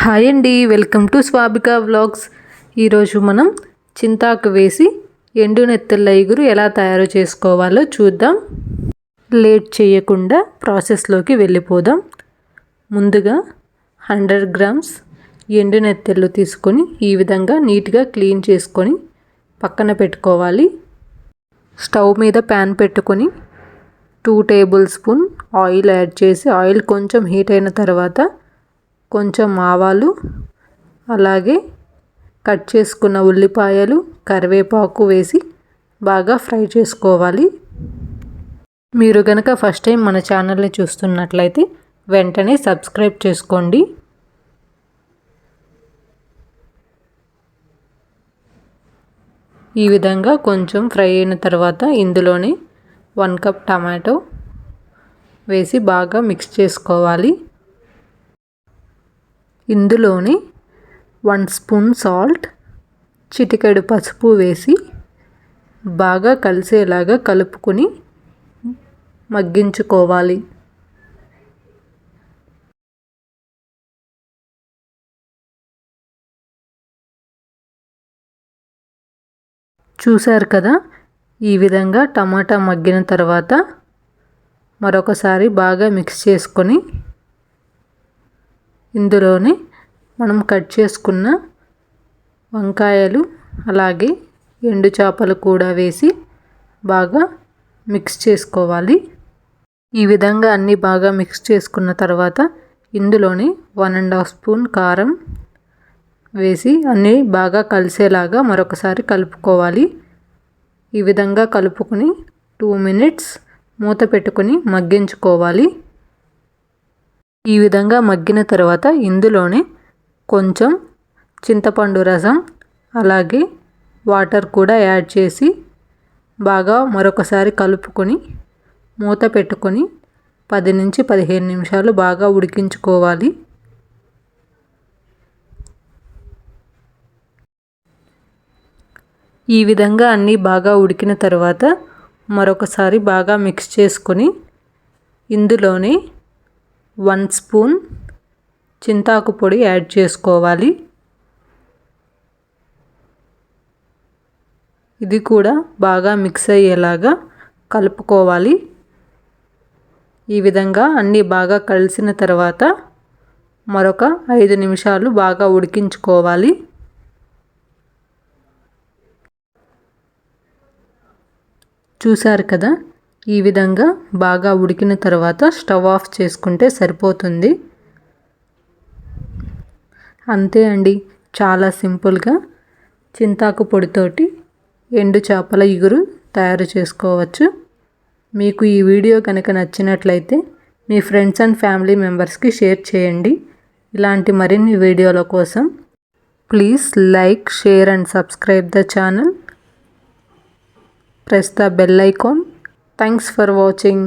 Hi అండి, welcome to స్వాబిక vlogs. ఈరోజు మనం చింతాకు వేసి ఎండు నెత్తళ్ళ ఇగురు ఎలా తయారు చేసుకోవాలో చూద్దాం. లేట్ చేయకుండా ప్రాసెస్లోకి వెళ్ళిపోదాం. ముందుగా 100 గ్రామ్స్ ఎండు నెత్తళ్ళు తీసుకొని ఈ విధంగా నీట్గా క్లీన్ చేసుకొని పక్కన పెట్టుకోవాలి. స్టవ్ మీద ప్యాన్ పెట్టుకొని 2 టేబుల్ స్పూన్ ఆయిల్ యాడ్ చేసి ఆయిల్ కొంచెం హీట్ అయిన తర్వాత కొంచెం ఆవాలు, అలాగే కట్ చేసుకున్న ఉల్లిపాయలు, కరివేపాకు వేసి బాగా ఫ్రై చేసుకోవాలి. మీరు గనక ఫస్ట్ టైం మన ఛానల్ని చూస్తున్నట్లయితే వెంటనే సబ్స్క్రైబ్ చేసుకోండి. ఈ విధంగా కొంచెం ఫ్రై అయిన తర్వాత ఇందులోనే 1 కప్ టమాటో వేసి బాగా మిక్స్ చేసుకోవాలి. ఇందులోని 1 స్పూన్ సాల్ట్, చిటికెడు పసుపు వేసి బాగా కలిసేలాగా కలుపుకొని మగ్గించుకోవాలి. చూశారు కదా, ఈ విధంగా టమాటా మగ్గిన తర్వాత మరొకసారి బాగా మిక్స్ చేసుకొని ఇందులోనే మనం కట్ చేసుకున్న వంకాయలు, అలాగే ఎండు చేపలు కూడా వేసి బాగా మిక్స్ చేసుకోవాలి. ఈ విధంగా అన్నీ బాగా మిక్స్ చేసుకున్న తర్వాత ఇందులోనే 1.5 స్పూన్ కారం వేసి అన్నీ బాగా కలిసేలాగా మరొకసారి కలుపుకోవాలి. ఈ విధంగా కలుపుకొని 2 మినిట్స్ మూత పెట్టుకొని మగ్గించుకోవాలి. ఈ విధంగా మగ్గిన తర్వాత ఇందులోనే కొంచెం చింతపండు రసం, అలాగే వాటర్ కూడా యాడ్ చేసి బాగా మరొకసారి కలుపుకొని మూత పెట్టుకొని 10 నుంచి 15 నిమిషాలు బాగా ఉడికించుకోవాలి. ఈ విధంగా అన్నీ బాగా ఉడికిన తర్వాత మరొకసారి బాగా మిక్స్ చేసుకొని ఇందులోనే 1 స్పూన్ చింతాకు పొడి యాడ్ చేసుకోవాలి. ఇది కూడా బాగా మిక్స్ అయ్యేలాగా కలుపుకోవాలి. ఈ విధంగా అన్నీ బాగా కలిసిన తర్వాత మరొక 5 నిమిషాలు బాగా ఉడికించుకోవాలి. చూశారు కదా, ఈ విధంగా బాగా ఉడికిన తర్వాత స్టవ్ ఆఫ్ చేసుకుంటే సరిపోతుంది. అంతే అండి, చాలా సింపుల్గా చింతాకు పొడితోటి ఎండు చేపల ఇగురు తయారు చేసుకోవచ్చు. మీకు ఈ వీడియో కనుక నచ్చినట్లయితే మీ ఫ్రెండ్స్ అండ్ ఫ్యామిలీ మెంబర్స్కి షేర్ చేయండి. ఇలాంటి మరిన్ని వీడియోల కోసం please like, share and subscribe the channel. Press the bell icon. Thanks for watching.